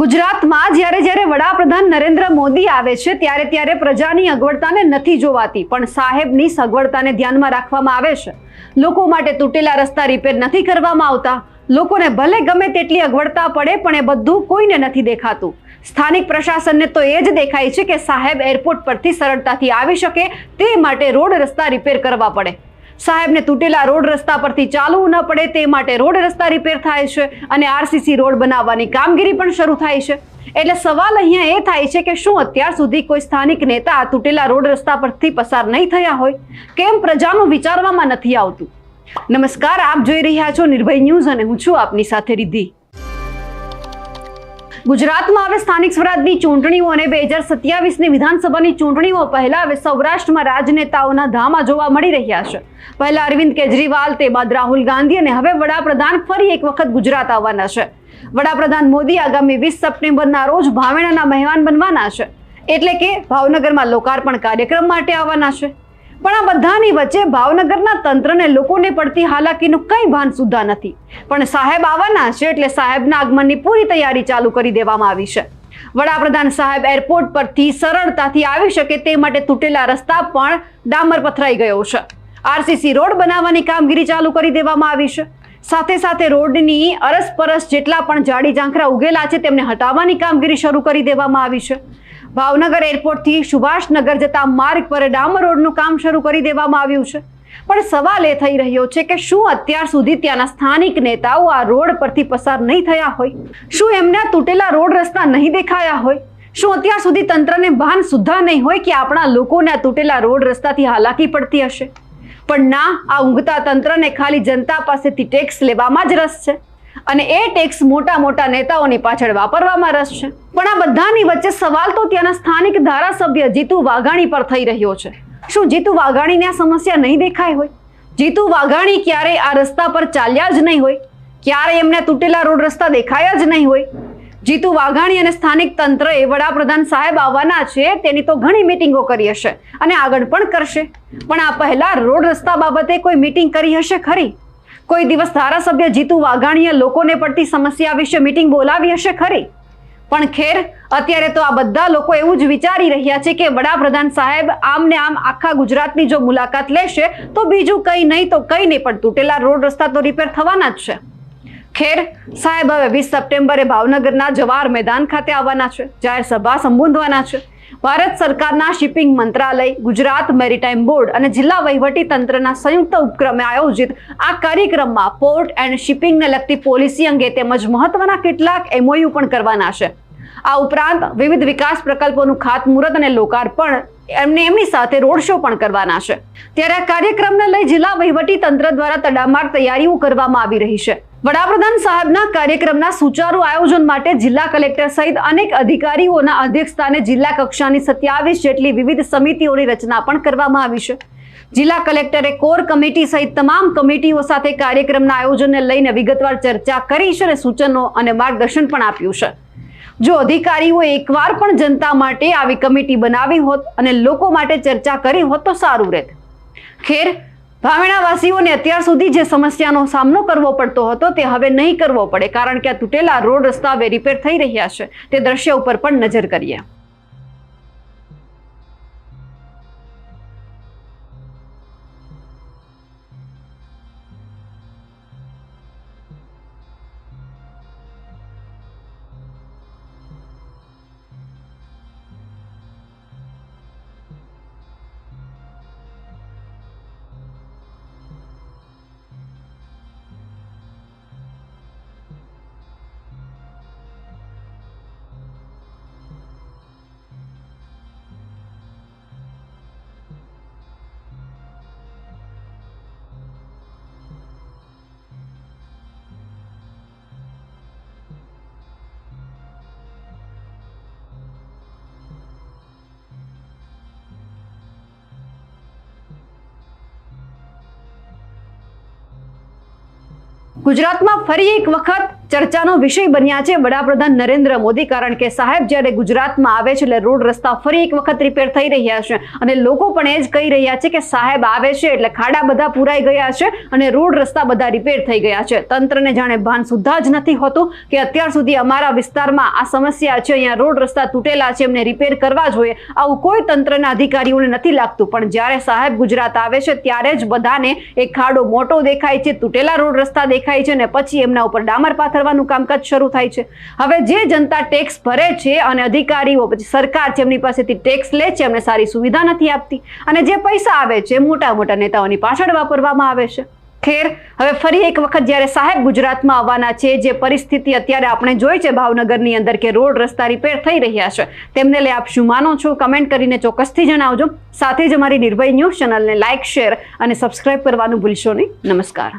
ગુજરાતમાં જ્યારે વડાપ્રધાન નરેન્દ્ર મોદી આવે છે ત્યારે પ્રજાની અગવડતાને નથી જોવાતી, પણ સાહેબની સગવડતાને ધ્યાનમાં રાખવામાં આવે છે. લોકો માટે તૂટેલા રસ્તા રિપેર નથી કરવામાં આવતા. લોકોને ભલે ગમે તેટલી અગવડતા પડે, પણ એ બધું કોઈને નથી દેખાતું. સ્થાનિક પ્રશાસનને તો એ જ દેખાય છે કે સાહેબ એરપોર્ટ પરથી સરળતાથી આવી શકે તે માટે રોડ રસ્તા રિપેર કરવા પડે. સાહેબને તૂટેલા રોડ રસ્તા પરથી ચાલવું ન પડે તે માટે રોડ રસ્તા રિપેર થાય છે અને આરસીસી રોડ બનાવવાની કામગીરી પણ શરૂ થાય છે. એટલે સવાલ અહીંયા એ થાય છે કે શું અત્યાર સુધી કોઈ સ્થાનિક નેતા તૂટેલા રોડ રસ્તા પરથી પસાર નહીં થયા હોય? કેમ પ્રજાનું વિચારવામાં નથી આવતું? નમસ્કાર, આપ જોઈ રહ્યા છો નિર્ભય ન્યૂઝ અને હું છું આપની સાથે રિદ્ધિ. ગુજરાતમાં હવે સ્થાનિક સ્વરાજની ચૂંટણીઓ અને 2027ની વિધાનસભાની ચૂંટણીઓ પહેલા હવે સૌરાષ્ટ્રમાં રાજનેતાઓના ધામા જોવા મળી રહ્યા છે. પહેલા અરવિંદ કેજરીવાલ, તે બાદ રાહુલ ગાંધી અને હવે વડાપ્રધાન ફરી એક વખત ગુજરાત આવવાના છે. વડાપ્રધાન મોદી આગામી 20 સપ્ટેમ્બરના રોજ ભાવેણાના મહેમાન બનવાના છે, એટલે કે ભાવનગરમાં લોકાર્પણ કાર્યક્રમ માટે આવવાના છે. પણ આ બધાની વચ્ચે ભાવનગરના તંત્રને લોકોને પડતી હાલાકીનું કંઈ ભાન સુદ્ધા નથી. પણ સાહેબ આવવાના છે એટલે સાહેબના આગમનની પૂરી તૈયારી ચાલુ કરી દેવામાં આવી છે. વડાપ્રધાન સાહેબ એરપોર્ટ પરથી સરળતાથી આવી શકે તે માટે તૂટેલા રસ્તા પણ ડામર પથરાઈ ગયો છે. આરસીસી રોડ બનાવવાની કામગીરી ચાલુ કરી દેવામાં આવી છે. સાથે સાથે રોડની અરસપરસ જેટલા પણ જાડી ઝાંખરા ઉગેલા છે તેમને હટાવવાની કામગીરી શરૂ કરી દેવામાં આવી છે. ભાવનગર એરપોર્ટથી સુભાષનગર જતા માર્ગ પર ડામર રોડનું કામ શરૂ કરી દેવામાં આવ્યું છે. પણ સવાલ એ થઈ રહ્યો છે કે શું અત્યાર સુધી ત્યાંના સ્થાનિક નેતાઓ આ રોડ પરથી પસાર નહીં થયા હોય? શું એમના તૂટેલા રોડ રસ્તા નહીં દેખાયા હોય? શું અત્યાર સુધી તંત્રને ભાન સુદ્ધા નહીં હોય કે આપણા લોકોને આ તૂટેલા રોડ રસ્તાથી હાલાકી પડતી હશે? પણ ના, આ ઊંઘતા તંત્રને ખાલી જનતા પાસેથી ટેક્સ લેવામાં જ રસ છે અને એ ટેક્સ મોટા નેતાઓની પાછળ વાપરવામાં રસ છે. પણ આ બધાની વચ્ચે સવાલ તો ત્યાંના સ્થાનિક ધારાસભ્ય જીતુ વાઘાણી પર થઈ રહ્યો છે. શું જીતુ વાઘાણીને આ સમસ્યા નહીં દેખાય હોય? જીતુ વાઘાણી ક્યારેય આ રસ્તા પર ચાલ્યા જ નહીં હોય? ક્યારેય એમને તૂટેલા રોડ રસ્તા દેખાયા જ નહીં હોય? જીતુ વાઘાણી અને સ્થાનિક તંત્રએ વડાપ્રધાન સાહેબ આવવાના છે તેની તો ઘણી મીટિંગો કરી હશે અને આગળ પણ કરશે. પણ આ પહેલા રોડ રસ્તા બાબતે કોઈ મીટિંગ કરી હશે ખરી? કોઈ દિવસ ધારાસભ્ય જીતુ વાઘાણીએ લોકોને પડતી સમસ્યા વિશે મીટિંગ બોલાવી હશે ખરી? પણ ખેર, અત્યારે તો આ બધા લોકો એવું જ વિચારી રહ્યા છે કે વડાપ્રધાન સાહેબ આમને આમ આખા ગુજરાતની જો મુલાકાત લેશે તો બીજું કંઈ નહીં તો કંઈ નહીં, પણ તૂટેલા રોડ રસ્તા તો રિપેર થવાના જ છે. ખેર, સાહેબ હવે 20 સપ્ટેમ્બરે ભાવનગરના જવાહર મેદાન ખાતે આવવાના છે, જાહેર સભા સંબોધવાના છે. ભારત સરકારના શિપિંગ મંત્રાલય, ગુજરાત મેરીટાઈમ બોર્ડ અને જિલ્લા વહીવટી તંત્રના સંયુક્ત ઉપક્રમે આયોજિત આ કાર્યક્રમમાં પોર્ટ એન્ડ શિપિંગને લગતી પોલિસી અંગે તેમજ મહત્વના કેટલાક MOU પણ કરવાના છે. આ ઉપરાંત વિવિધ વિકાસ પ્રકલ્પોનું ખાતમુહૂર્ત અને લોકાર્પણ એમની સાથે રોડ શો પણ કરવાના છે. ત્યારે આ કાર્યક્રમને લઈ જિલ્લા વહીવટી તંત્ર દ્વારા તડામાર તૈયારીઓ કરવામાં આવી રહી છે. વડાપ્રધાન સાહેબના કાર્યક્રમના સુચારુ આયોજન માટે જિલ્લા કલેક્ટર સહિત અનેક અધિકારીઓના અધ્યક્ષસ્થાને જિલ્લા કક્ષાની 27 જેટલી વિવિધ સમિતિઓની રચના પણ કરવામાં આવી છે. જિલ્લા કલેક્ટરે કોર કમિટી સહિત તમામ કમિટીઓ સાથે કાર્યક્રમના આયોજનને લઈને વિગતવાર ચર્ચા કરી છે અને સૂચનો અને માર્ગદર્શન પણ આપ્યું છે. જો અધિકારીઓ એકવાર પણ જનતા માટે આવી કમિટી બનાવી હોત અને લોકો માટે ચર્ચા કરી હોત તો સારું રહેત. ખેર, ભાવેણાવાસીઓને અત્યાર સુધી જે સમસ્યાનો સામનો કરવો પડતો હતો તે હવે નહીં કરવો પડે, કારણ કે આ તૂટેલા રોડ રસ્તા હવે રિપેર થઈ રહ્યા છે. તે દ્રશ્ય ઉપર પણ નજર કરીએ. ગુજરાતમાં ફરી એક વખત ચર્ચાનો વિષય બન્યા છે વડાપ્રધાન નરેન્દ્ર મોદી, કારણ કે સાહેબ જ્યારે ગુજરાતમાં આવે છે એટલે રોડ રસ્તા ફરી એક વખત રિપેર થઈ રહ્યા છે અને લોકો પણ એ જ કહી રહ્યા છે કે સાહેબ આવે છે એટલે ખાડા બધા પૂરાઈ ગયા છે અને રોડ રસ્તા બધા રિપેર થઈ ગયા છે. તંત્રને જાણે ભાન સુદ્ધા જ નથી હોતું કે અત્યાર સુધી અમારા વિસ્તારમાં આ સમસ્યા છે, અહીંયા રોડ રસ્તા તૂટેલા છે, એમને રિપેર કરવા જોઈએ, આવું કોઈ તંત્રના અધિકારીઓને નથી લાગતું. પણ જ્યારે સાહેબ ગુજરાત આવે છે ત્યારે જ બધાને એક ખાડો મોટો દેખાય છે, તૂટેલા રોડ રસ્તા દેખાય છે અને પછી એમના ઉપર ડામર પાથરવાનું કામકાજ શરૂ થાય છે. હવે જે જનતા ટેક્સ ભરે છે અને અધિકારીઓ પછી સરકાર છે એમની પાસેથી ટેક્સ લે છે, એમને સારી સુવિધા નથી આપતી અને જે પૈસા આવે છે મોટા મોટા નેતાઓની પાછળ વાપરવામાં આવે છે. ખેર, હવે ફરી એક વખત જ્યારે સાહેબ ગુજરાતમાં આવવાના છે, જે પરિસ્થિતિ અત્યારે આપણે જોઈ છે ભાવનગરની અંદર કે રોડ રસ્તા રિપેર થઈ રહ્યા છે, તેમને લઈ આપ શું માનો છો? કમેન્ટ કરીને ચોક્કસથી જણાવજો. સાથે જ અમારી નિર્ભય ન્યૂઝ ચેનલને લાઇક, શેર અને સબસ્ક્રાઇબ કરવાનું ભૂલશો નહીં. નમસ્કાર.